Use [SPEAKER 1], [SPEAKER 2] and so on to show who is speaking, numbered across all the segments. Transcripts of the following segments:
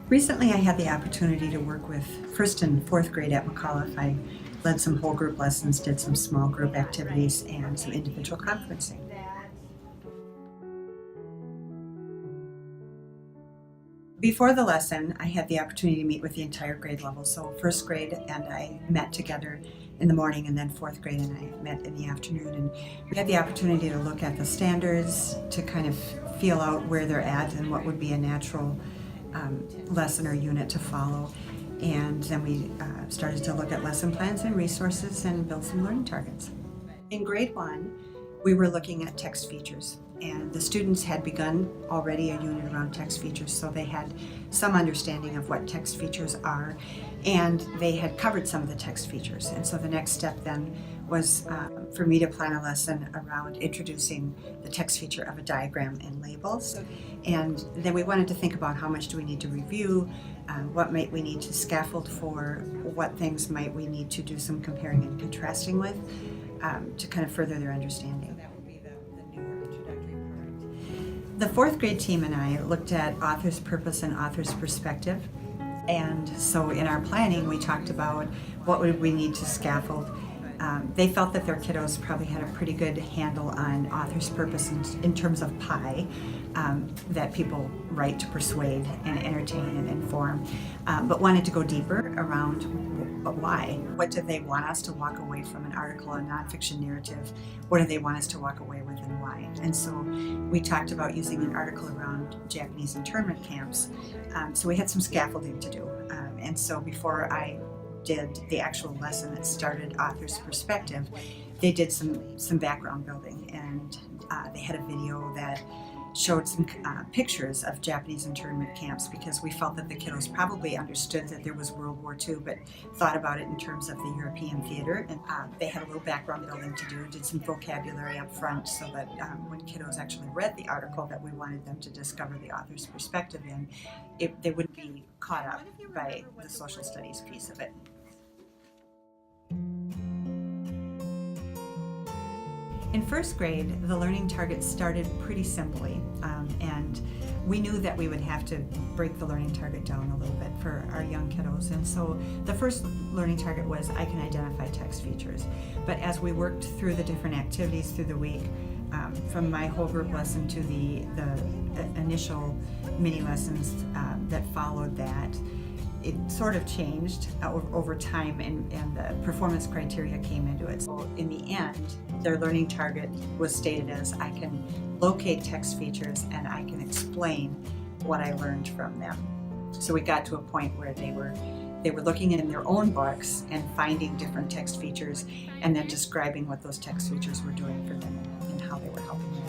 [SPEAKER 1] Recently, I had the opportunity to work with first and fourth grade at McAuliffe. I led some whole group lessons, did some small group activities, and some individual conferencing. Before the lesson, I had the opportunity to meet with the entire grade level. So first grade and I met together in the morning, and then fourth grade and I met in the afternoon. And we had the opportunity to look at the standards, to kind of feel out where they're at and what would be a natural lesson or unit to follow. And then we started to look at lesson plans and resources and build some learning targets. In grade 1, we were looking at text features, and the students had begun already a unit around text features, so they had some understanding of what text features are, and they had covered some of the text features. And so the next step then was for me to plan a lesson around introducing the text feature of a diagram and labels. And then we wanted to think about how much do we need to review, what might we need to scaffold for, what things might we need to do some comparing and contrasting with, to kind of further their understanding. That would be the newer introductory part. The fourth grade team and I looked at author's purpose and author's perspective. And so in our planning, we talked about what would we need to scaffold. They felt that their kiddos probably had a pretty good handle on author's purpose in terms of pie, that people write to persuade and entertain and inform, but wanted to go deeper around why. What do they want us to walk away from an article, a nonfiction narrative? What do they want us to walk away with and why? And so we talked about using an article around Japanese internment camps. So we had some scaffolding to do. And so before I did the actual lesson that started author's perspective, they did some background building, and they had a video that showed some pictures of Japanese internment camps, because we felt that the kiddos probably understood that there was World War II, but thought about it in terms of the European theater. And they had a little background building to do, did some vocabulary up front, so that when kiddos actually read the article that we wanted them to discover the author's perspective in, they wouldn't be caught up by the social studies piece of it. In first grade, the learning targets started pretty simply, and we knew that we would have to break the learning target down a little bit for our young kiddos. And so the first learning target was, I can identify text features. But as we worked through the different activities through the week, from my whole group lesson to the initial mini lessons that followed that, it sort of changed over time, and the performance criteria came into it. So in the end, their learning target was stated as, I can locate text features and I can explain what I learned from them. So we got to a point where they were looking in their own books and finding different text features, and then describing what those text features were doing for them and how they were helping them.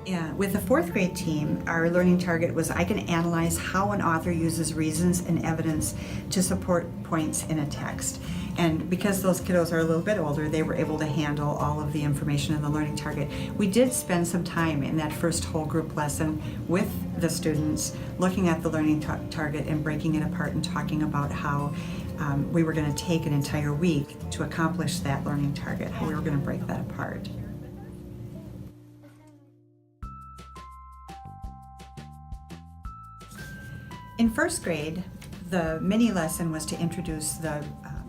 [SPEAKER 1] Yeah, with the fourth grade team, our learning target was, I can analyze how an author uses reasons and evidence to support points in a text. And because those kiddos are a little bit older, they were able to handle all of the information in the learning target. We did spend some time in that first whole group lesson with the students, looking at the learning target and breaking it apart and talking about how we were going to take an entire week to accomplish that learning target, how we were going to break that apart. In first grade, the mini lesson was to introduce the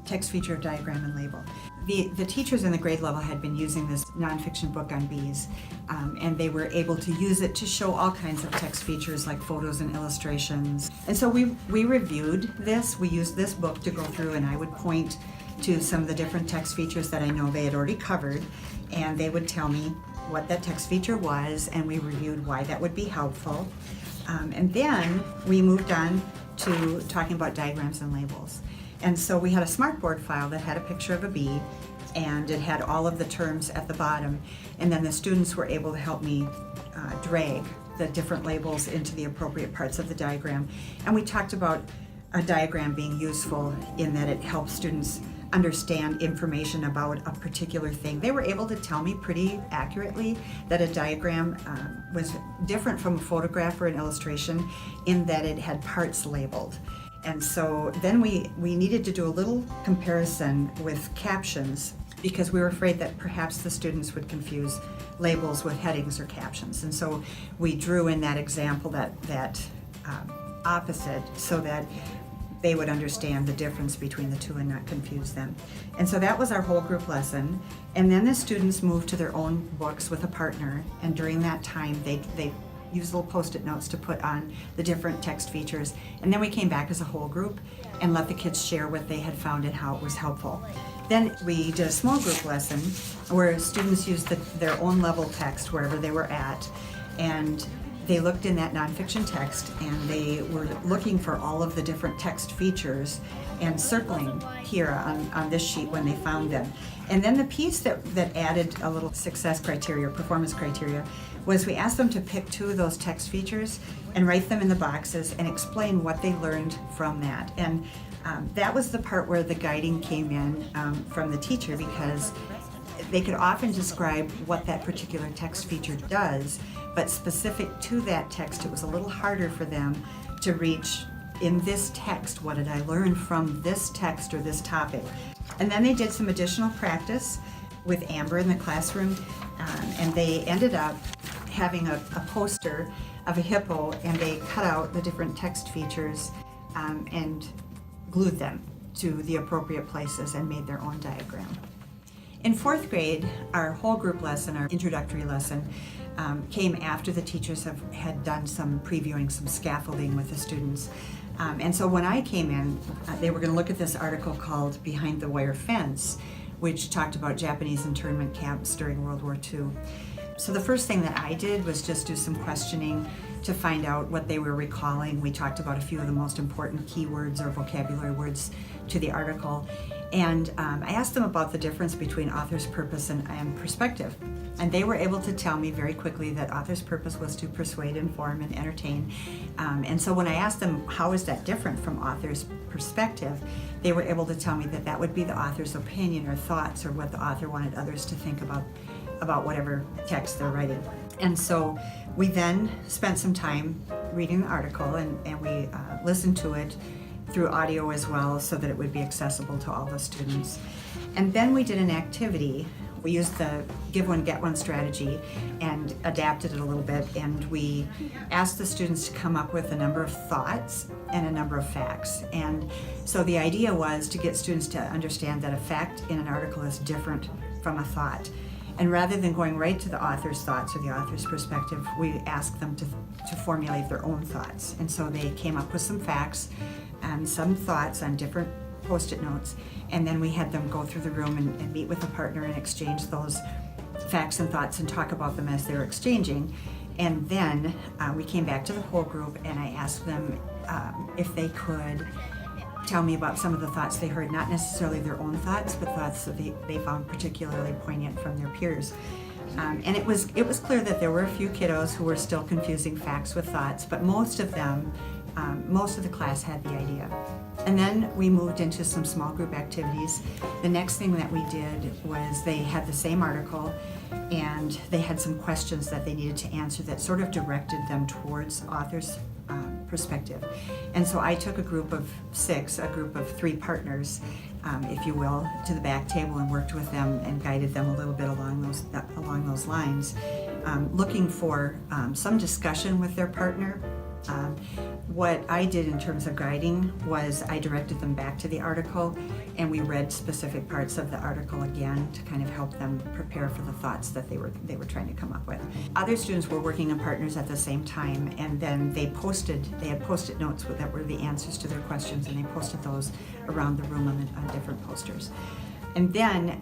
[SPEAKER 1] text feature, diagram, and label. The teachers in the grade level had been using this nonfiction book on bees, and they were able to use it to show all kinds of text features like photos and illustrations. And so we reviewed this. We used this book to go through, and I would point to some of the different text features that I know they had already covered, and they would tell me what that text feature was, and we reviewed why that would be helpful. And then we moved on to talking about diagrams and labels. And so we had a smartboard file that had a picture of a bee, and it had all of the terms at the bottom. And then the students were able to help me drag the different labels into the appropriate parts of the diagram. And we talked about a diagram being useful in that it helps students understand information about a particular thing. They were able to tell me pretty accurately that a diagram was different from a photograph or an illustration in that it had parts labeled. And so then we needed to do a little comparison with captions, because we were afraid that perhaps the students would confuse labels with headings or captions. And so we drew in that example that opposite so that they would understand the difference between the two and not confuse them. And so that was our whole group lesson. And then the students moved to their own books with a partner, and during that time they used little post-it notes to put on the different text features. And then we came back as a whole group and let the kids share what they had found and how it was helpful. Then we did a small group lesson where students used their own level text wherever they were at, and they looked in that nonfiction text and they were looking for all of the different text features and circling here on this sheet when they found them. And then the piece that added a little success criteria, performance criteria, was we asked them to pick 2 of those text features and write them in the boxes and explain what they learned from that. And that was the part where the guiding came in from the teacher, because they could often describe what that particular text feature does, but specific to that text, it was a little harder for them to reach in this text, what did I learn from this text or this topic? And then they did some additional practice with Amber in the classroom, and they ended up having a poster of a hippo, and they cut out the different text features and glued them to the appropriate places and made their own diagram. In 4th grade, our whole group lesson, our introductory lesson, came after the teachers had done some previewing, some scaffolding with the students. And so when I came in, they were going to look at this article called Behind the Wire Fence, which talked about Japanese internment camps during World War II. So the first thing that I did was just do some questioning to find out what they were recalling. We talked about a few of the most important keywords or vocabulary words to the article. And I asked them about the difference between author's purpose and perspective. And they were able to tell me very quickly that author's purpose was to persuade, inform, and entertain. And so when I asked them, how is that different from author's perspective, they were able to tell me that that would be the author's opinion or thoughts, or what the author wanted others to think about whatever text they're writing. And so we then spent some time reading the article, and we listened to it through audio as well, so that it would be accessible to all the students. And then we did an activity. We used the give one, get one strategy and adapted it a little bit, and we asked the students to come up with a number of thoughts and a number of facts. And so the idea was to get students to understand that a fact in an article is different from a thought. And rather than going right to the author's thoughts or the author's perspective, we asked them to formulate their own thoughts. And so they came up with some facts and some thoughts on different post-it notes, and then we had them go through the room and meet with a partner and exchange those facts and thoughts and talk about them as they were exchanging. And then we came back to the whole group, and I asked them if they could tell me about some of the thoughts they heard, not necessarily their own thoughts, but thoughts that they found particularly poignant from their peers. And it was clear that there were a few kiddos who were still confusing facts with thoughts, but most of the class had the idea. And then we moved into some small group activities. The next thing that we did was they had the same article, and they had some questions that they needed to answer that sort of directed them towards author's perspective. And so I took a group of 6, a group of 3 partners, if you will, to the back table and worked with them and guided them a little bit along those lines, looking for some discussion with their partner. What I did in terms of guiding was I directed them back to the article, and we read specific parts of the article again to kind of help them prepare for the thoughts that they were trying to come up with. Other students were working in partners at the same time, and then they had post-it notes that were the answers to their questions, and they posted those around the room on different posters. And then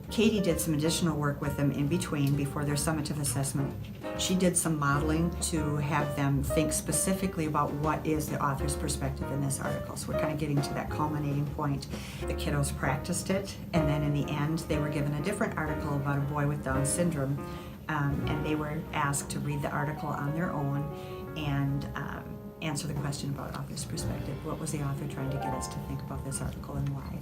[SPEAKER 1] Katie did some additional work with them in between, before their summative assessment. She did some modeling to have them think specifically about what is the author's perspective in this article. So we're kind of getting to that culminating point. The kiddos practiced it, and then in the end, they were given a different article about a boy with Down syndrome, and they were asked to read the article on their own and answer the question about author's perspective. What was the author trying to get us to think about this article, and why?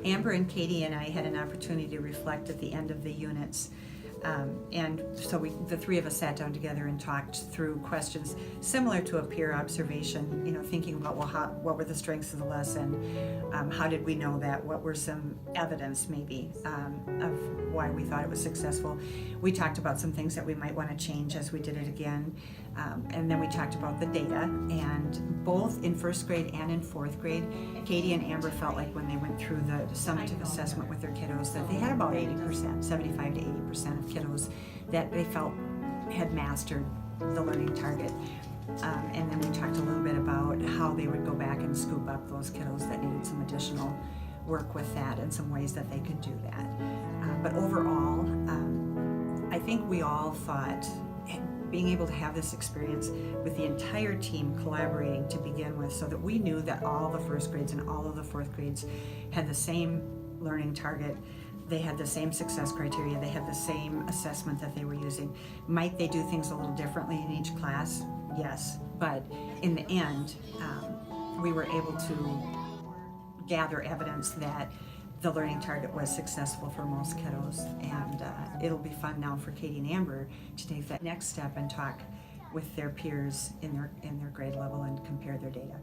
[SPEAKER 1] Amber and Katie and I had an opportunity to reflect at the end of the units And so the three of us sat down together and talked through questions similar to a peer observation, thinking about, well, what were the strengths of the lesson? How did we know that? What were some evidence maybe of why we thought it was successful? We talked about some things that we might want to change as we did it again. And then we talked about the data, and both in first grade and in fourth grade, Katie and Amber felt like when they went through the summative assessment with their kiddos that they had about 80%, 75 to 80% of kiddos that they felt had mastered the learning target. And then we talked a little bit about how they would go back and scoop up those kiddos that needed some additional work with that and some ways that they could do that. But overall, I think we all thought being able to have this experience with the entire team collaborating to begin with, so that we knew that all the first grades and all of the fourth grades had the same learning target, they had the same success criteria, they had the same assessment that they were using. Might they do things a little differently in each class? Yes, but in the end, we were able to gather evidence that the learning target was successful for most kiddos, and it'll be fun now for Katie and Amber to take that next step and talk with their peers in their grade level and compare their data.